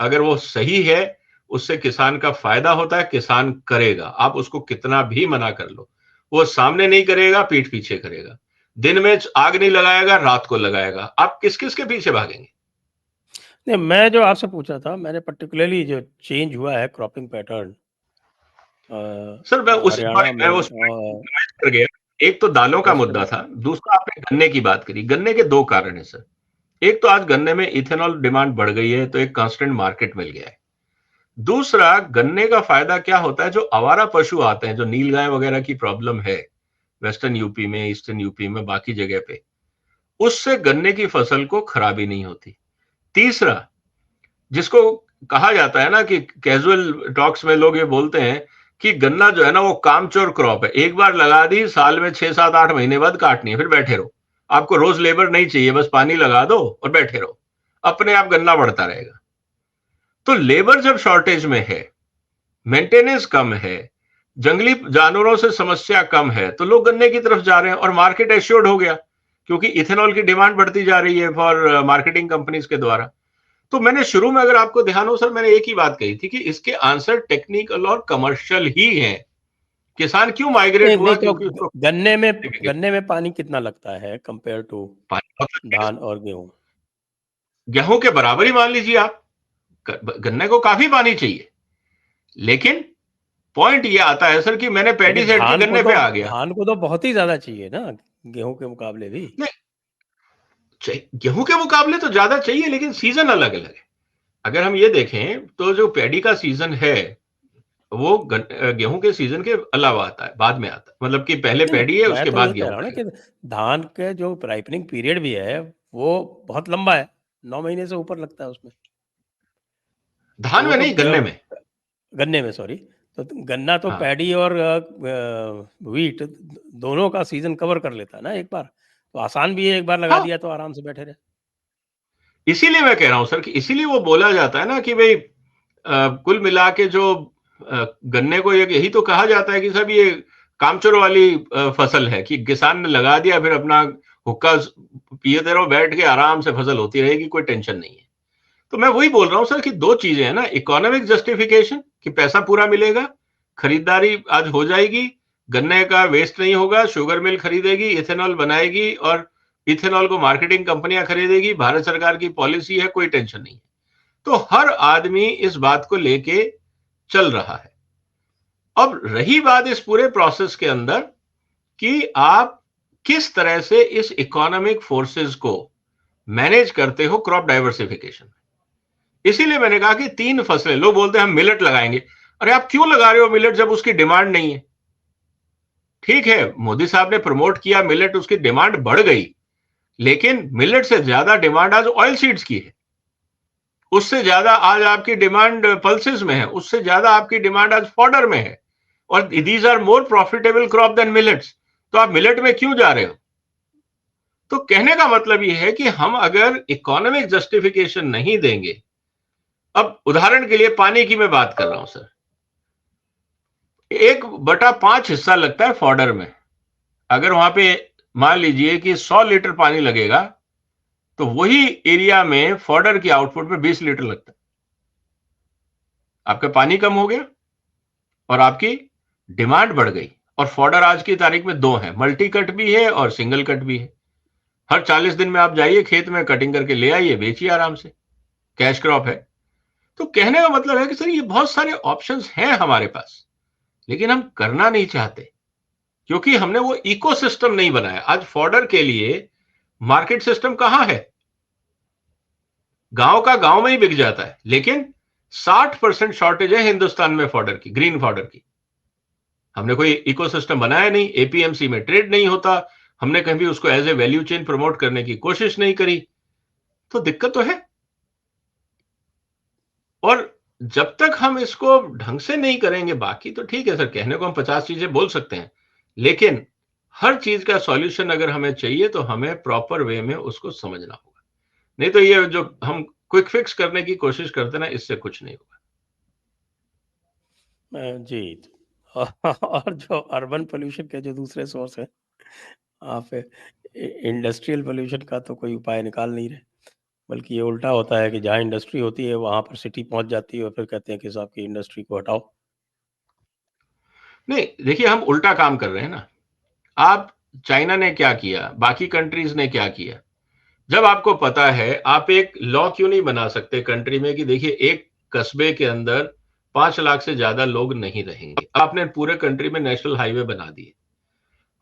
Speaker 2: अगर वो सही है, उससे किसान का फायदा होता है, किसान करेगा। आप उसको कितना भी मना कर लो, वो सामने नहीं करेगा, पीठ पीछे करेगा। दिन में आग नहीं लगाएगा, रात को लगाएगा। आप किस किस के पीछे भागेंगे?
Speaker 1: नहीं, मैं जो आपसे पूछा था, मैंने पर्टिकुलरली जो चेंज हुआ है क्रॉपिंग पैटर्न
Speaker 2: सर मैं उस
Speaker 1: हरियाणा
Speaker 2: मैं
Speaker 1: में
Speaker 2: उस कर गया। एक तो दालों का मुद्दा था, दूसरा आपने गन्ने की बात करी। गन्ने के दो कारण है सर। एक तो आज गन्ने में इथेनॉल डिमांड बढ़ गई है, तो एक कांस्टेंट मार्केट मिल गया है। दूसरा, गन्ने का फायदा क्या होता है, जो आवारा पशु आते हैं, जो नीलगाय वगैरह की प्रॉब्लम है वेस्टर्न यूपी में, ईस्टर्न यूपी में, बाकी जगह पे, उससे गन्ने की फसल को खराबी नहीं होती। तीसरा, जिसको कहा जाता है ना कि कैजुअल टॉक्स में लोग ये बोलते हैं कि गन्ना जो है ना वो कामचोर क्रॉप है। एक बार लगा दी, साल में 6 7 8 महीने बाद काटनी है, फिर बैठे रहो। आपको रोज लेबर नहीं चाहिए, बस पानी लगा दो और बैठे रहो, अपने आप गन्ना बढ़ता रहेगा। तो लेबर जब शॉर्टेज में है, मेंटेनेंस कम है, जंगली जानवरों से समस्या कम है, तो लोग गन्ने की तरफ जा रहे हैं और मार्केट एश्योर्ड हो गया, क्योंकि इथेनॉल की डिमांड बढ़ती जा रही है फॉर मार्केटिंग कंपनीज के द्वारा। तो मैंने शुरू में, अगर आपको ध्यान हो सर, मैंने एक ही बात कही थी कि इसके आंसर टेक्निकल और कमर्शियल ही हैं। किसान क्यों माइग्रेट
Speaker 1: नहीं
Speaker 2: हुआ?
Speaker 1: नहीं, तो
Speaker 2: क्योंकि उसको
Speaker 1: गन्ने में पानी कितना लगता है कंपेयर टू
Speaker 2: पानी बहुत लगता है।
Speaker 1: धान और गेहूं?
Speaker 2: गेहूं के बराबर ही मान लीजिए आप। गन्ने को काफी पानी चाहिए, लेकिन पॉइंट ये आता है सर कि मैंने पैडी
Speaker 1: लेकिन
Speaker 2: से हट के गन्ने पे आ गया।
Speaker 1: धान को तो बहुत ही ज्यादा चाहिए ना, गेहूं के मुकाबले भी।
Speaker 2: गेहूं के मुकाबले तो ज्यादा चाहिए, लेकिन सीजन अलग अलग है। अगर हम ये देखें तो जो पैडी का सीजन है वो गेहूं के सीजन के अलावा आता है, बाद में आता है। मतलब कि पहले
Speaker 1: नहीं
Speaker 2: पैडी है,
Speaker 1: नहीं, मैं
Speaker 2: उसके
Speaker 1: तो
Speaker 2: बाद
Speaker 1: ये कह
Speaker 2: गेहूं
Speaker 1: रहा हूँ ना
Speaker 2: पड़ेगा।
Speaker 1: कि धान के जो राइपनिंग पीरियड भी है वो बहुत लंबा है, 9 महीने से ऊपर लगता है उसमें। तो
Speaker 2: धान
Speaker 1: वो
Speaker 2: में
Speaker 1: तो
Speaker 2: नहीं, गन्ने में।
Speaker 1: गन्ने में, सॉरी। तो गन्ना तो
Speaker 2: हाँ
Speaker 1: पैडी और व्हीट दोनों का सीजन कवर कर लेता है ना एक बार, तो आसान भी है, एक बार लगा
Speaker 2: हाँ,
Speaker 1: दिया तो आराम से बैठे रहे।
Speaker 2: इसीलिए मैं कह रहा हूं सर कि इसीलिए वो बोला जाता है ना कि भाई कुल मिला के जो गन्ने को यही तो कहा जाता है कि सब ये कामचोर वाली फसल है, कि किसान ने लगा दिया, फिर अपना हुक्का पिए रहो, बैठ के आराम से फसल होती रहेगी, कोई टेंशन नहीं है। तो मैं वही बोल रहा हूं सर कि दो चीजें हैं ना, इकोनॉमिक जस्टिफिकेशन कि पैसा पूरा मिलेगा, खरीदारी आज हो जाएगी, गन्ने का वेस्ट नहीं होगा, शुगर मिल खरीदेगी, इथेनॉल बनाएगी और इथेनॉल को मार्केटिंग कंपनियां खरीदेगी, भारत सरकार की पॉलिसी है, कोई टेंशन नहीं है। तो हर आदमी इस बात को लेके चल रहा है। अब रही बात इस पूरे प्रोसेस के अंदर कि आप किस तरह से इस इकोनॉमिक फोर्सेस को मैनेज करते हो क्रॉप डाइवर्सिफिकेशन। इसीलिए मैंने कहा कि 3 फसलें, लोग बोलते हैं हम मिलेट लगाएंगे। अरे आप क्यों लगा रहे हो मिलेट जब उसकी डिमांड नहीं है? ठीक है, मोदी साहब ने प्रमोट किया मिलेट, उसकी डिमांड बढ़ गई, लेकिन मिलेट से ज्यादा डिमांड आज ऑयल सीड्स की है, उससे ज्यादा आज आपकी डिमांड पल्सेस में है, उससे ज्यादा आपकी डिमांड आज फॉडर में है, और these are more profitable crop than millets. तो आप मिलेट में क्यों जा रहे हो? तो कहने का मतलब यह है कि हम अगर इकोनॉमिक जस्टिफिकेशन नहीं देंगे, अब उदाहरण के लिए पानी की मैं बात कर रहा हूं सर, 1/5 हिस्सा लगता है फॉडर में। अगर वहां पे मान लीजिए कि 100 लीटर पानी लगेगा, तो वही एरिया में फॉडर की आउटपुट में 20 लीटर लगता है। आपका पानी कम हो गया और आपकी डिमांड बढ़ गई। और फॉडर आज की तारीख में 2 है, मल्टी कट भी है और सिंगल कट भी है। हर 40 दिन में आप जाइए खेत में, कटिंग करके ले आइए, बेचिए आराम से, कैश क्रॉप है। तो कहने का मतलब है कि सर ये बहुत सारे ऑप्शंस हैं हमारे पास, लेकिन हम करना नहीं चाहते, क्योंकि हमने वो इकोसिस्टम नहीं बनाया। आज फॉडर के लिए मार्केट सिस्टम कहां है? गांव का गांव में ही बिक जाता है, लेकिन 60% शॉर्टेज है हिंदुस्तान में फॉडर की, ग्रीन फॉडर की। हमने कोई इकोसिस्टम बनाया नहीं, एपीएमसी में ट्रेड नहीं होता, हमने कभी उसको as a value chain promote करने की कोशिश नहीं करी, तो दिक्कत तो है। और जब तक हम इसको ढंग से नहीं करेंगे, बाकी तो ठीक है सर, कहने को हम 50 चीजें बोल सकते हैं, लेकिन हर चीज का सॉल्यूशन अगर हमें चाहिए तो हमें प्रॉपर वे में उसको समझना होगा। नहीं तो ये जो हम क्विक फिक्स करने की कोशिश करते ना, इससे कुछ नहीं होगा।
Speaker 1: जी। और जो अर्बन पोल्यूशन के जो दूसरे सोर्स है, आप इंडस्ट्रियल पोल्यूशन का तो कोई उपाय निकाल नहीं रहे, बल्कि ये उल्टा होता है कि जहाँ इंडस्ट्री होती है वहां पर सिटी पहुंच जाती है और फिर कहते हैं कि साहब की इंडस्ट्री को हटाओ।
Speaker 2: नहीं, देखिए हम उल्टा काम कर रहे हैं ना। आप, चाइना ने क्या किया, बाकी कंट्रीज ने क्या किया? जब आपको पता है, आप एक लॉ क्यों नहीं बना सकते कंट्री में कि देखिए एक कस्बे के अंदर 5 लाख से ज्यादा लोग नहीं रहेंगे। आपने पूरे कंट्री में नेशनल हाईवे बना दिए,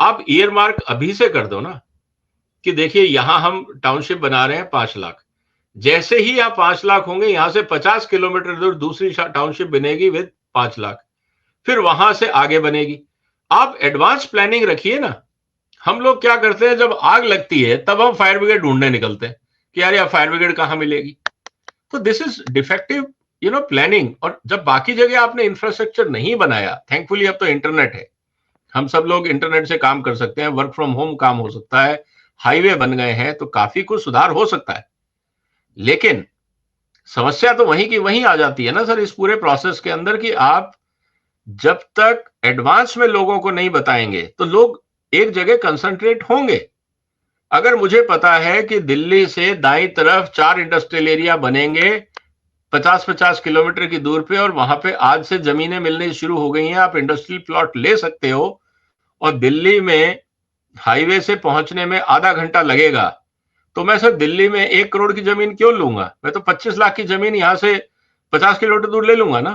Speaker 2: आप ईयर मार्क अभी से कर दो ना कि देखिए यहां हम टाउनशिप बना रहे हैं 5 लाख। जैसे ही यहाँ 5 लाख होंगे, यहां से 50 किलोमीटर दूर दूसरी टाउनशिप बनेगी विद 5 लाख, फिर वहां से आगे बनेगी। आप एडवांस प्लानिंग रखिए ना। हम लोग क्या करते हैं, जब आग लगती है तब हम फायर ब्रिगेड ढूंढने निकलते हैं कि यार ये फायर ब्रिगेड कहां मिलेगी। तो दिस इज डिफेक्टिव प्लानिंग। और जब बाकी जगह आपने इंफ्रास्ट्रक्चर नहीं बनाया, थैंकफुली अब तो इंटरनेट है, हम सब लोग इंटरनेट से काम कर सकते हैं, वर्क फ्रॉम होम काम हो सकता है, हाईवे बन गए हैं, तो काफी कुछ सुधार हो सकता है। लेकिन समस्या तो वहीं की वहीं आ जाती है ना सर, इस पूरे प्रोसेस के अंदर, कि आप जब तक एडवांस में लोगों को नहीं बताएंगे तो लोग एक जगह कंसंट्रेट होंगे। अगर मुझे पता है कि दिल्ली से दाईं तरफ 4 इंडस्ट्रियल एरिया बनेंगे 50-50 किलोमीटर की दूर पे, और वहां पे आज से जमीनें मिलने शुरू हो गई हैं, आप इंडस्ट्रियल प्लॉट ले सकते हो, और दिल्ली में हाईवे से पहुंचने में आधा घंटा लगेगा, तो मैं सर दिल्ली में 1 करोड़ की जमीन क्यों लूंगा? मैं तो 25 लाख की जमीन यहां से 50 किलोमीटर दूर ले लूंगा ना।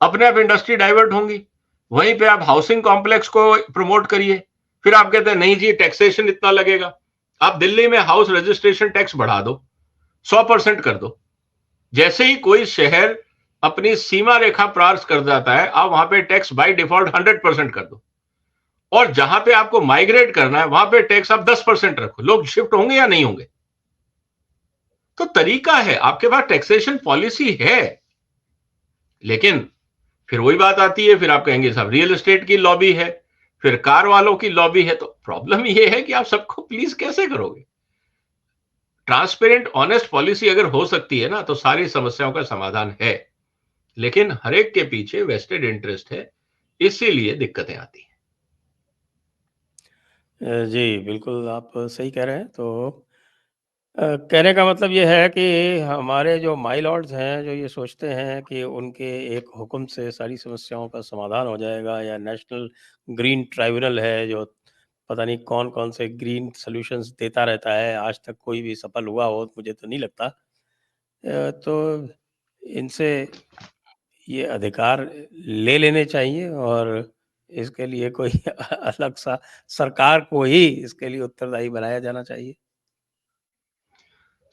Speaker 2: अपने आप इंडस्ट्री डाइवर्ट होंगी, वहीं पे आप हाउसिंग कॉम्प्लेक्स को प्रमोट करिए। फिर आप कहते हैं नहीं जी टैक्सेशन इतना लगेगा, आप दिल्ली में हाउस रजिस्ट्रेशन टैक्स बढ़ा दो, 100% कर दो। जैसे ही कोई शहर अपनी सीमा रेखा पार कर जाता है, आप वहां पे टैक्स बाय डिफॉल्ट 100% कर दो, और जहां पे आपको माइग्रेट करना है वहां पे टैक्स आप 10% रखो। लोग शिफ्ट होंगे या नहीं होंगे? तो तरीका है, आपके पास टैक्सेशन पॉलिसी है। लेकिन फिर वही बात आती है, फिर आप कहेंगे साहब रियल एस्टेट की लॉबी है, फिर कार वालों की लॉबी है। तो प्रॉब्लम यह है कि आप सबको प्लीज कैसे करोगे? ट्रांसपेरेंट ऑनेस्ट पॉलिसी अगर हो सकती है ना, तो सारी समस्याओं का समाधान है। लेकिन हर एक के पीछे वेस्टेड इंटरेस्ट है, इसीलिए दिक्कतें आती हैं।
Speaker 1: जी, बिल्कुल आप सही कह रहे हैं। तो कहने का मतलब ये है कि हमारे जो माई लॉर्ड्स हैं, जो ये सोचते हैं कि उनके एक हुक्म से सारी समस्याओं का समाधान हो जाएगा, या नेशनल ग्रीन ट्राइब्यूनल है, जो पता नहीं कौन-कौन से ग्रीन सॉल्यूशंस देता रहता है, आज तक कोई भी सफल हुआ हो, मुझे तो नहीं लगता। तो इनसे ये अधिकार ले लेने चाहिए, और इसके लिए कोई अलग सा सरकार को ही इसके लिए उत्तरदायी बनाया जाना चाहिए।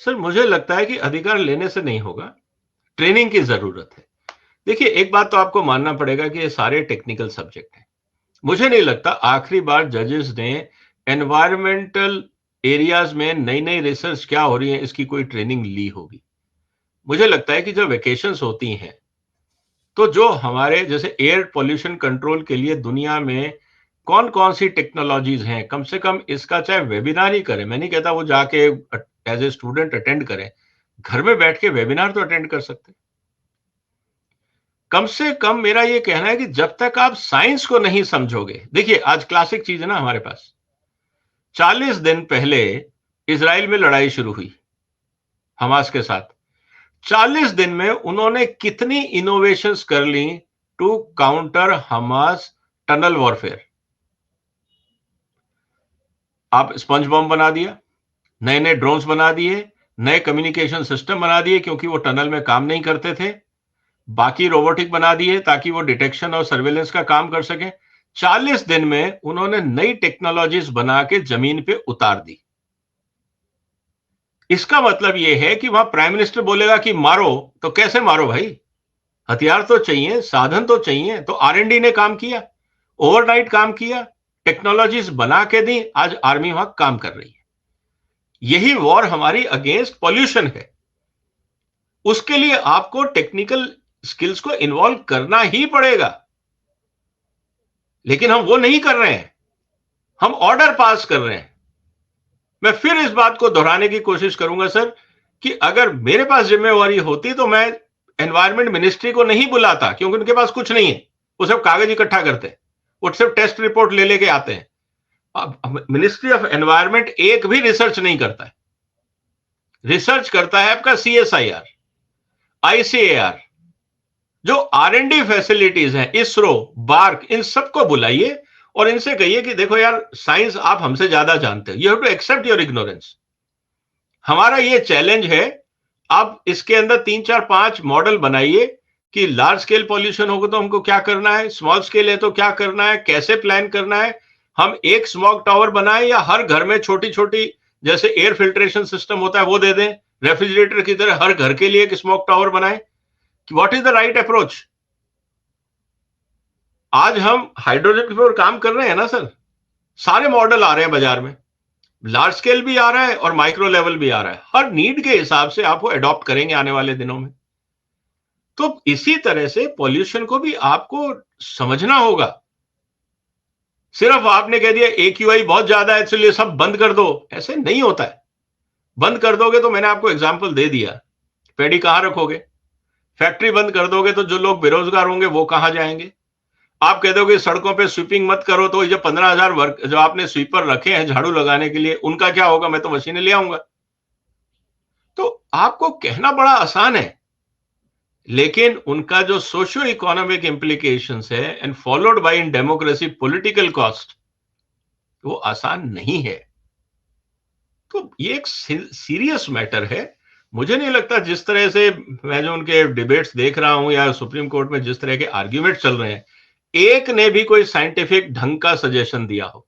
Speaker 2: सर मुझे लगता है कि अधिकार लेने से नहीं होगा, ट्रेनिंग की जरूरत है। देखिए एक बात तो आपको मानना पड़ेगा कि ये सारे टेक्निकल सब्जेक्ट हैं। मुझे नहीं लगता आखिरी बार जजेस ने एनवायरमेंटल एरियाज में नई नई रिसर्च क्या हो रही है इसकी कोई ट्रेनिंग ली होगी। मुझे लगता है कि जब वेकेशंस होती हैं, तो जो हमारे जैसे एयर पोल्यूशन कंट्रोल के लिए दुनिया में कौन कौन सी टेक्नोलॉजीज हैं, कम से कम इसका चाहे वेबिनार ही करें। मैं नहीं कहता वो जाके एज ए स्टूडेंट अटेंड करें, घर में बैठ के वेबिनार तो अटेंड कर सकते हैं। कम से कम मेरा ये कहना है कि जब तक आप साइंस को नहीं समझोगे, देखिए आज क्लासिक चीज है ना हमारे पास, 40 दिन पहले इजराइल में लड़ाई शुरू हुई हमास के साथ। 40 दिन में उन्होंने कितनी इनोवेशंस कर ली to counter Hamas tunnel warfare. आप स्पंज बॉम्ब बना दिया, नए नए ड्रोन्स बना दिए, नए कम्युनिकेशन सिस्टम बना दिए क्योंकि वो टनल में काम नहीं करते थे, बाकी रोबोटिक बना दिए ताकि वो डिटेक्शन और सर्वेलेंस का काम कर सके। 40 दिन में उन्होंने नई टेक्नोलॉजीज बना के जमीन पे उतार दी। इसका मतलब यह है कि वहां प्राइम मिनिस्टर बोलेगा कि मारो, तो कैसे मारो भाई? हथियार तो चाहिए, साधन तो चाहिए। तो आरएनडी ने काम किया, ओवरनाइट काम किया, टेक्नोलॉजीज बना के दी, आज आर्मी वहां काम कर रही है। यही वॉर हमारी अगेंस्ट पॉल्यूशन है। उसके लिए आपको टेक्निकल स्किल्स को इन्वॉल्व करना ही पड़ेगा, लेकिन हम वो नहीं कर रहे हैं, हम ऑर्डर पास कर रहे हैं। मैं फिर इस बात को दोहराने की कोशिश करूंगा सर, कि अगर मेरे पास जिम्मेवारी होती तो मैं एनवायरमेंट मिनिस्ट्री को नहीं बुलाता, क्योंकि उनके पास कुछ नहीं है, वो सब कागज इकट्ठा करते हैं, वो सिर्फ टेस्ट रिपोर्ट ले लेके आते हैं। अब मिनिस्ट्री ऑफ एनवायरमेंट एक भी रिसर्च नहीं करता है। रिसर्च करता है आपका सीएसआईआर, आईसीएआर, जो आरएनडी फैसिलिटीज हैं, इसरो, बार्क, इन सबको बुलाइए और इनसे कहिए कि देखो यार साइंस आप हमसे ज्यादा जानते हो, you have to accept your ignorance. हमारा ये चैलेंज है, आप इसके अंदर 3 4 5 मॉडल बनाइए कि लार्ज स्केल पॉल्यूशन होगा तो हमको क्या करना है, स्मॉल स्केल है तो क्या करना है, कैसे प्लान करना है। हम एक स्मॉग टावर बनाए या हर घर में छोटी छोटी जैसे एयर फिल्ट्रेशन सिस्टम होता है वो दे दें, रेफ्रिजरेटर की तरह हर घर के लिए एक स्मॉग टावर बनाए। What is the right approach? आज हम हाइड्रोजन के ऊपर काम कर रहे हैं ना सर, सारे मॉडल आ रहे हैं बाजार में, लार्ज स्केल भी आ रहा है और माइक्रो लेवल भी आ रहा है। हर नीड के हिसाब से आप वो अडॉप्ट करेंगे आने वाले दिनों में। तो इसी तरह से पॉल्यूशन को भी आपको समझना होगा। सिर्फ आपने कह दिया एक्यूआई बहुत ज्यादा है इसलिए सब बंद कर दो, ऐसे नहीं होता है। बंद कर दोगे तो मैंने आपको एग्जांपल दे दिया, पैडी कहां रखोगे? फैक्ट्री बंद कर दोगे तो जो लोग बेरोजगार होंगे वो कहां जाएंगे? आप कह दोगे सड़कों पे स्वीपिंग मत करो, तो जब 15,000 वर्क जो आपने स्वीपर रखे हैं झाड़ू लगाने के लिए, उनका क्या होगा? मैं तो मशीनें ले आऊंगा। तो आपको कहना बड़ा आसान है, लेकिन उनका जो सोशियो इकोनॉमिक इंप्लीकेशंस है and followed by in democracy political cost, वो आसान नहीं है। तो ये एक सीरियस मैटर है। मुझे नहीं लगता जिस तरह से मैं जो उनके डिबेट्स देख रहा हूं या सुप्रीम कोर्ट में जिस तरह के आर्ग्यूमेंट चल रहे हैं, एक ने भी कोई साइंटिफिक ढंग का सजेशन दिया हो।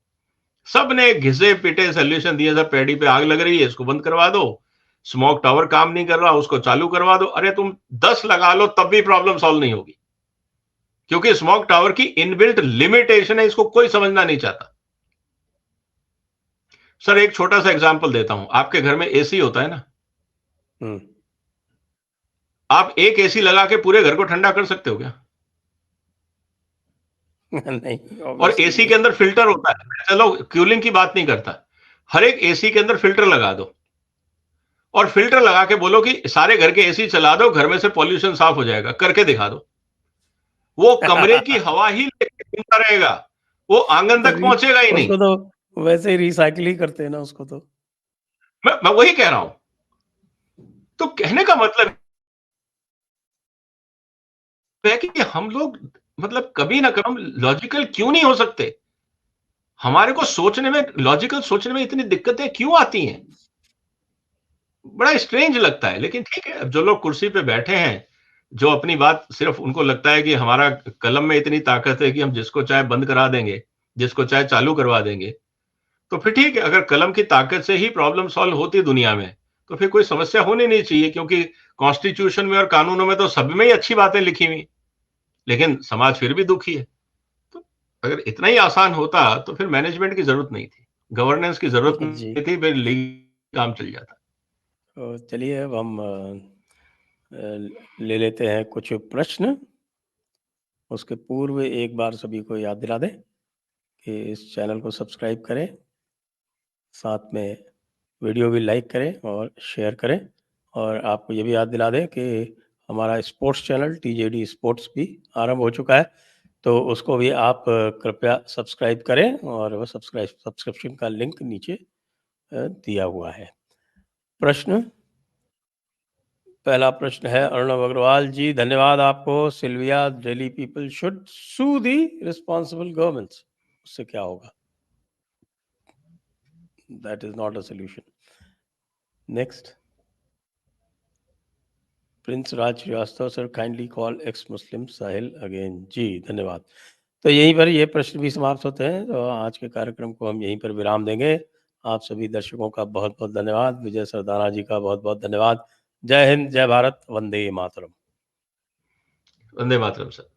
Speaker 2: सब ने घिसे पिटे सोल्यूशन दिए, सब पैडी पे आग लग रही है इसको बंद करवा दो, स्मोक टावर काम नहीं कर रहा उसको चालू करवा दो। अरे तुम 10 लगा लो तब भी प्रॉब्लम सॉल्व नहीं होगी, क्योंकि स्मोक टावर की इनबिल्ट लिमिटेशन है, इसको कोई समझना नहीं चाहता। सर एक छोटा सा एग्जांपल देता हूं, आपके घर में एसी होता है ना, आप एक एसी लगा के पूरे घर को ठंडा कर सकते हो क्या?
Speaker 1: नहीं,
Speaker 2: और
Speaker 1: ऑब्वियसली
Speaker 2: एसी
Speaker 1: नहीं।
Speaker 2: के अंदर फिल्टर होता है, चलो कूलिंग की बात नहीं करता, हर एक एसी के अंदर फिल्टर लगा दो और फिल्टर लगा के बोलो कि सारे घर के एसी चला दो, घर में से पॉल्यूशन साफ हो जाएगा, करके दिखा दो। वो कमरे की हवा ही लेके घूमता रहेगा, वो आंगन
Speaker 1: तो
Speaker 2: तक पहुंचेगा ही नहीं।
Speaker 1: उसको तो वैसे ही रिसाइकिल ही करते हैं ना उसको तो।
Speaker 2: मैं वही कह रहा हूं। तो कहने का मतलब है कि हम लोग मतलब कभी ना कभी लॉजिकल क्यों नहीं हो सकते? हमारे को सोचने में, लॉजिकल सोचने में इतनी दिक्कतें क्यों आती हैं? बड़ा स्ट्रेंज लगता है, लेकिन ठीक है, जो लोग कुर्सी पे बैठे हैं, जो अपनी बात सिर्फ उनको लगता है कि हमारा कलम में इतनी ताकत है कि हम जिसको चाहे बंद करा देंगे, जिसको चाहे चालू करवा देंगे, तो फिर ठीक है। अगर कलम की ताकत से ही प्रॉब्लम सॉल्व होती दुनिया में, तो फिर कोई समस्या होनी नहीं चाहिए, क्योंकि कॉन्स्टिट्यूशन में और कानूनों में तो सब में ही अच्छी बातें लिखी हुई, लेकिन समाज फिर भी दुखी है। तो अगर इतना ही आसान होता तो फिर मैनेजमेंट की जरूरत नहीं थी, गवर्नेंस की जरूरत
Speaker 1: जी,
Speaker 2: नहीं थी, फिर लीग काम चल जाता।
Speaker 1: तो चलिए अब हम ले लेते हैं कुछ प्रश्न। उसके पूर्व एक बार सभी को याद दिला दें कि इस चैनल को सब्सक्राइब करें, साथ में वीडियो भी लाइक करें और शेयर करें। और आपको ये भी याद दिला दें कि हमारा स्पोर्ट्स चैनल टीजेडी स्पोर्ट्स भी आरंभ हो चुका है, तो उसको भी आप कृपया सब्सक्राइब करें, और वो सब्सक्रिप्शन का लिंक नीचे दिया हुआ है। प्रश्न, पहला प्रश्न है अर्णव अग्रवाल जी, धन्यवाद आपको। Sylvia, Delhi people should sue the responsible governments, उससे क्या होगा? That is not a solution. Next, Prince Raj Srivastava sir, kindly call ex Muslim Sahil again. जी धन्यवाद। तो यहीं पर ये प्रश्न भी समाप्त होते हैं, तो आज के कार्यक्रम को हम यहीं पर विराम देंगे। आप सभी दर्शकों का बहुत बहुत धन्यवाद। विजय सरदाना जी का बहुत बहुत धन्यवाद। जय हिंद, जय भारत, वंदे मातरम।
Speaker 2: वंदे मातरम सर।